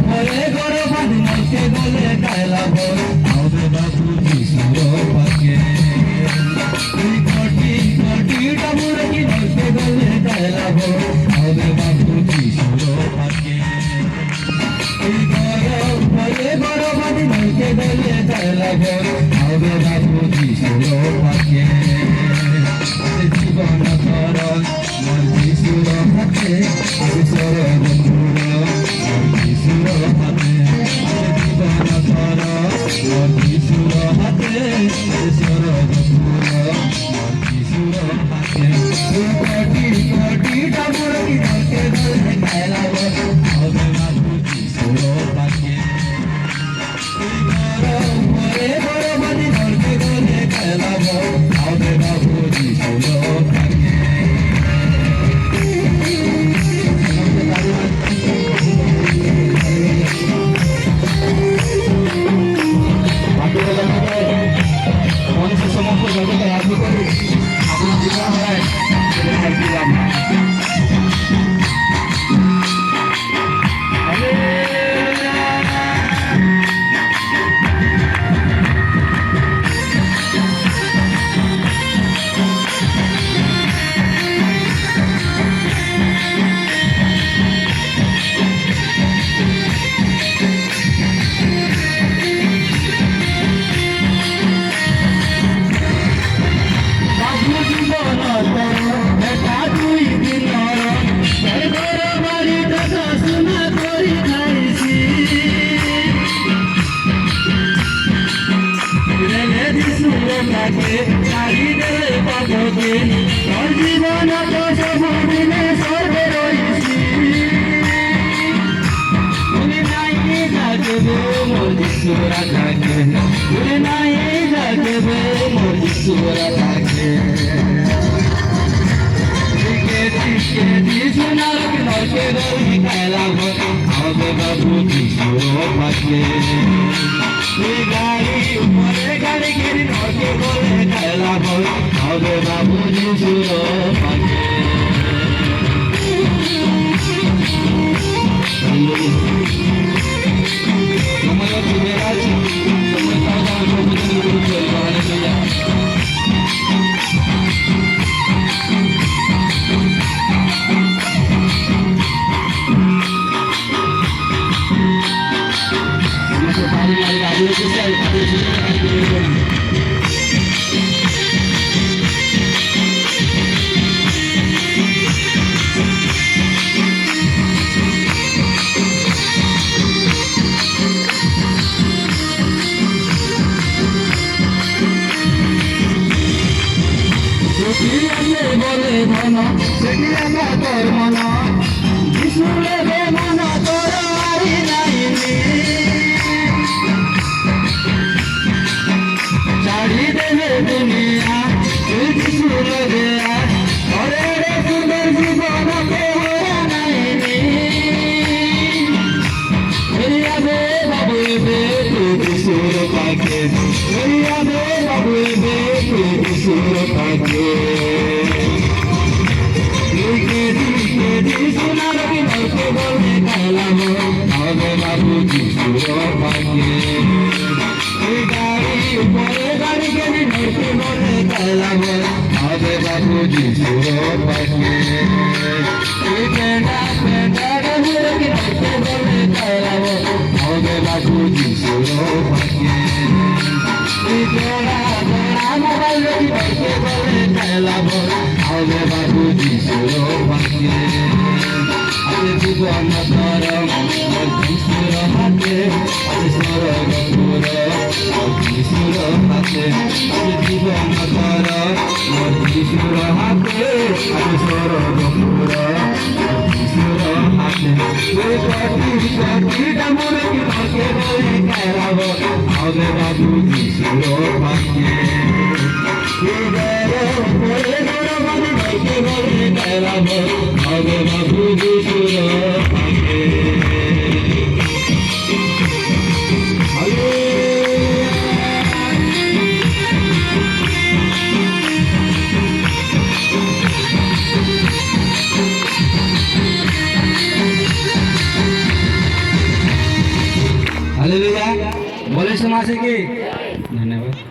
ভরে গড় বাঁধ নলকে গলে কায়লাব হবে বাবু যিশুর পাকে কোটি কোটি ডাবুরে কি নলকে গলে কায়লাব হবে বাবু যিশুর পাকে ভরে গড় বাঁধ নলকে গলে কায়লাব হবে বাবু যিশুর পাকে জীবন ধর মোর যিশুর হাতে আমি সরব যিশুর হাতে জীবন ধর মোর যিশুর হাতে সরব মোর যিশুর হাতে কোটি কোটি ডাবুর কি ধরকে ধরে খেলাব হবে বাবু যিশুর পাকে ঘরে বড় বাড়ি ধরকে ধরে খেলাব হবে বাবু যিশুর পাকে মানুষের সমস্ত জগতে রাজি করি আপনার জীবন হয় জীবন সবদিনে সর্বে রয়েছি তুমি নাই থাকবে মোর যিশুরা থাকে তুমি নাই থাকবে মোর যিশুরা থাকে নলকে গলি খেলাব হবে বাবু যিশুর পাকে গাড়ি উপরে গাড়ি গিরি নলকে গলে খেলাব হবে বাবু যিশুর পাকে সময় ফিরে আছে সময় তাও সবুজ চলবে বলে ধন সেটি আমার কর্ম না যিশুরে বে মন তোর আরি নাইনি ছাড়ি দেবে দুনিয়া তুই যিশুরে দেয়া ঘরে রে সুন্দর জীবন কেহরা নাইনি বে বাবু বে তুই যিশুর পাকে বে বাবু বে তুই যিশুর পাকে সোনার নলকে গলে খেলাব হবে বাবু যিশুর পাকে গাড়ি উপরে গাড়ি গেলি নলকে গলে খেলাব হবে বাবু যিশুর পাকে পেটা পেটা নলকে গলে খেলাব হবে বাবু যিশুর পাকে জোড়া জোড়া মোবাইল নলকে গলে খেলাব হবে বাবু যিশুর পাকে জীবন ধর যিশুর হাতে সরব যিশুর হাতে জীবন ধর যিশুর হাতে সরব যিশুর হাতে কোটি ডামরে কি বলে খেলাব হবে বাবু যিশুর পাকে খেলাব হবে বাবু যিশুর পাকে हालेलुया बोले समासे की धन्यवाद।